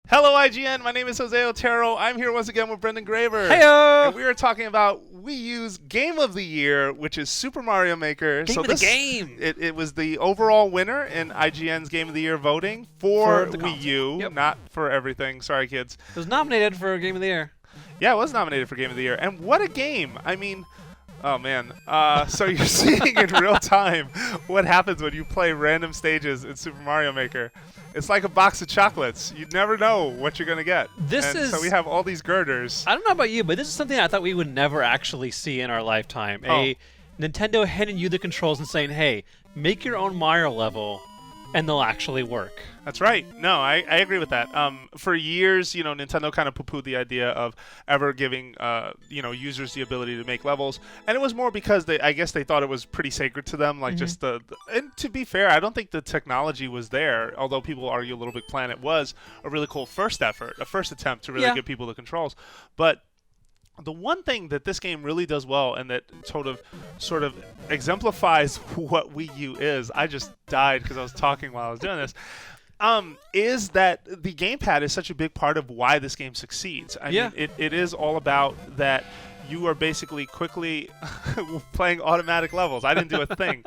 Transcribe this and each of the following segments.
Hello, IGN. My name is Jose Otero. I'm here once again with Brendan Graver. Heyo! And we are talking about Wii U's Game of the Year, which is Super Mario Maker. Game of the game! It was the overall winner in IGN's Game of the Year voting for the Wii console. U, Yep. not for everything. Sorry, kids. It was nominated for Game of the Year. Yeah, it was nominated for Game of the Year. And what a game. I mean, oh, man. So you're seeing in real time what happens when you play random stages in Super Mario Maker. It's like a box of chocolates. You never know what you're going to get. So we have all these girders. I don't know about you, but this is something I thought we would never actually see in our lifetime. A Nintendo handing you the controls and saying, hey, make your own Mario level, and they'll actually work. That's right. No, I agree with that. For years, Nintendo kind of poo-pooed the idea of ever giving, users the ability to make levels, and it was more because I guess they thought it was pretty sacred to them. Like just and to be fair, I don't think the technology was there. Although people argue Little Big Planet was a really cool first attempt to really give people the controls, but. The one thing that this game really does well, and that sort of exemplifies what Wii U is, I just died because I was talking while I was doing this, is that the Gamepad is such a big part of why this game succeeds. I mean, it is all about that you are basically quickly playing automatic levels. I didn't do a thing.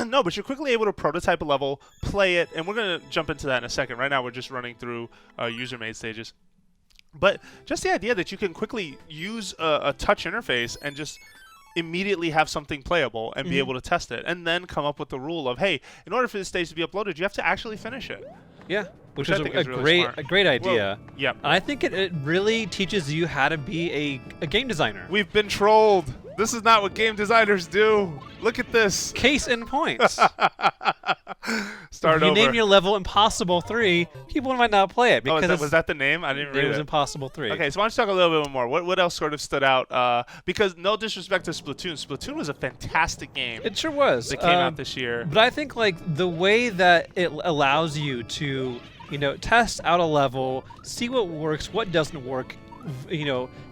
No, but you're quickly able to prototype a level, play it, and we're going to jump into that in a second. Right now we're just running through user-made stages. But just the idea that you can quickly use a touch interface and just immediately have something playable and be able to test it, and then come up with the rule of, hey, in order for this stage to be uploaded, you have to actually finish it. Yeah, which I is think a is really smart. great idea. Well, yep. And I think it really teaches you how to be a game designer. We've been trolled. This is not what game designers do. Look at this. Case in point. Start if you over. name your level Impossible 3, people might not play it because was that the name? I didn't read it was it. Impossible 3. Okay, so why don't you talk a little bit more? What else sort of stood out? Because no disrespect to Splatoon. Splatoon was a fantastic game. It sure was. That came out this year. But I think like the way that it allows you to, test out a level, see what works, what doesn't work,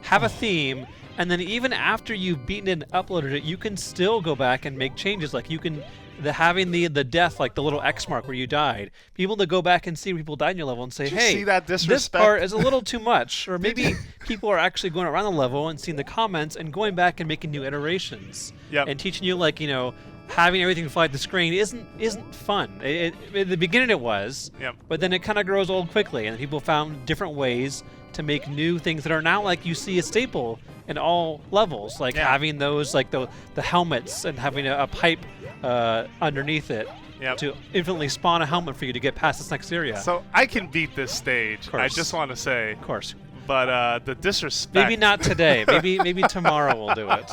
have a theme, and then even after you've beaten it and uploaded it, you can still go back and make changes. Like you can, having the death, like the little X mark where you died, be able to go back and see where people died in your level and say, Did you hey, see that this disrespect? part is a little too much. Or maybe people are actually going around the level and seeing the comments and going back and making new iterations. Yep. And teaching you, like, having everything fly at the screen isn't fun. At the beginning it was, but then it kind of grows old quickly, and people found different ways to make new things that are now like you see a staple in all levels, like having those, like the helmets and having a pipe underneath it to infinitely spawn a helmet for you to get past this next area. So I can beat this stage. I just want to say. Of course. But the disrespect. Maybe not today. maybe tomorrow we'll do it.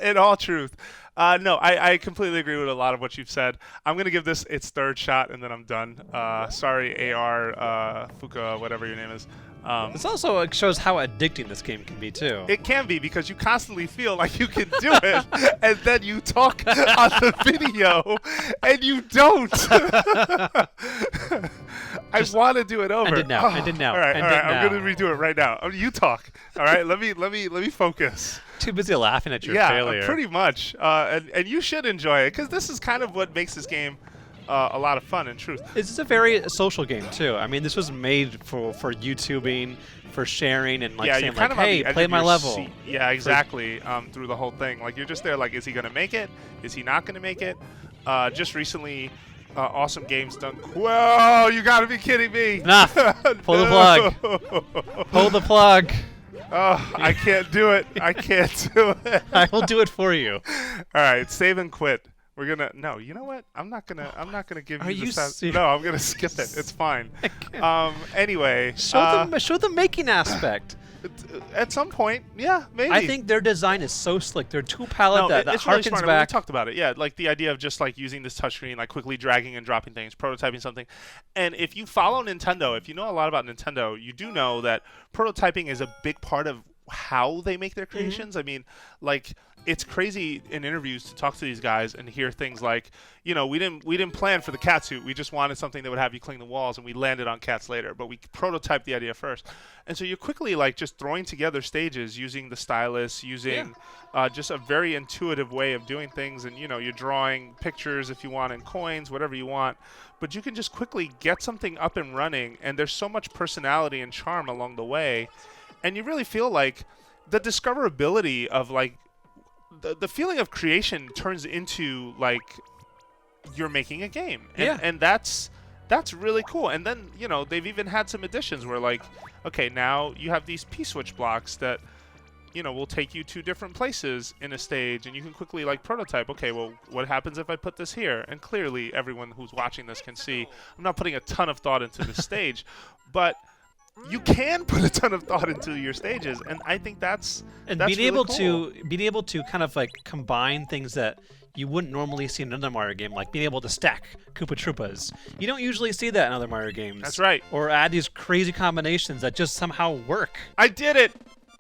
In all truth. No, I completely agree with a lot of what you've said. I'm going to give this its third shot, and then I'm done. Sorry, AR, Fuka, whatever your name is. This also shows how addicting this game can be, too. It can be, because you constantly feel like you can do it, and then you talk on the video, and you don't. I want to do it over. I did now. I did now. All right. I'm going to redo it right now. You talk. All right. Let me focus. Too busy laughing at your failure. Yeah, pretty much. And you should enjoy it, because this is kind of what makes this game a lot of fun, in truth. This is a very social game, too. I mean, this was made for YouTubing, for sharing, and saying, like, hey, play my level. Seat. Yeah, exactly. Through the whole thing. Like, you're just there, like, is he going to make it? Is he not going to make it? Just recently, Awesome Games done. Whoa, you got to be kidding me. Enough. Pull the plug. Pull the plug. Oh, I can't do it. I can't do it. I will do it for you. All right, save and quit. We're gonna you know what? I'm not gonna give you this. No, I'm gonna skip it. It's fine. Anyway, show the making aspect. At some point, yeah, maybe. I think their design is so slick. Their tool palette that it's harkens really smart. back. We talked about it, yeah. Like the idea of just like using this touchscreen, like quickly dragging and dropping things, prototyping something. And if you follow Nintendo, if you know a lot about Nintendo, you do know that prototyping is a big part of how they make their creations. I mean, like it's crazy in interviews to talk to these guys and hear things like, you know, we didn't plan for the cat suit. We just wanted something that would have you clean the walls, and we landed on cats later. But we prototyped the idea first, and so you're quickly like just throwing together stages using the stylus, using just a very intuitive way of doing things. And you know, you're drawing pictures if you want and coins, whatever you want. But you can just quickly get something up and running, and there's so much personality and charm along the way, and you really feel like the discoverability of like the feeling of creation turns into like you're making a game, and that's really cool. And then, you know, they've even had some additions where like, okay, now you have these P-switch blocks that, you know, will take you to different places in a stage, and you can quickly like prototype, okay, well, what happens if I put this here? And clearly everyone who's watching this can see I'm not putting a ton of thought into this stage, but you can put a ton of thought into your stages, and I think that's being really able cool. being able to kind of like combine things that you wouldn't normally see in another Mario game, like being able to stack Koopa Troopas. You don't usually see that in other Mario games. That's right. Or add these crazy combinations that just somehow work. I did it.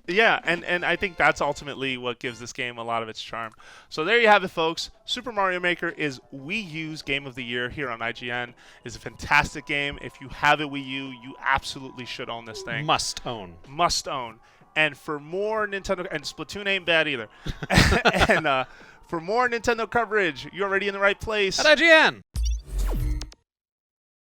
Yeah, and I think that's ultimately what gives this game a lot of its charm. So there you have it, folks. Super Mario Maker is Wii U's Game of the Year here on IGN. It's a fantastic game. If you have a Wii U, you absolutely should own this thing. Must own. Must own. And for more Nintendo, and Splatoon ain't bad either. And for more Nintendo coverage, you're already in the right place. At IGN.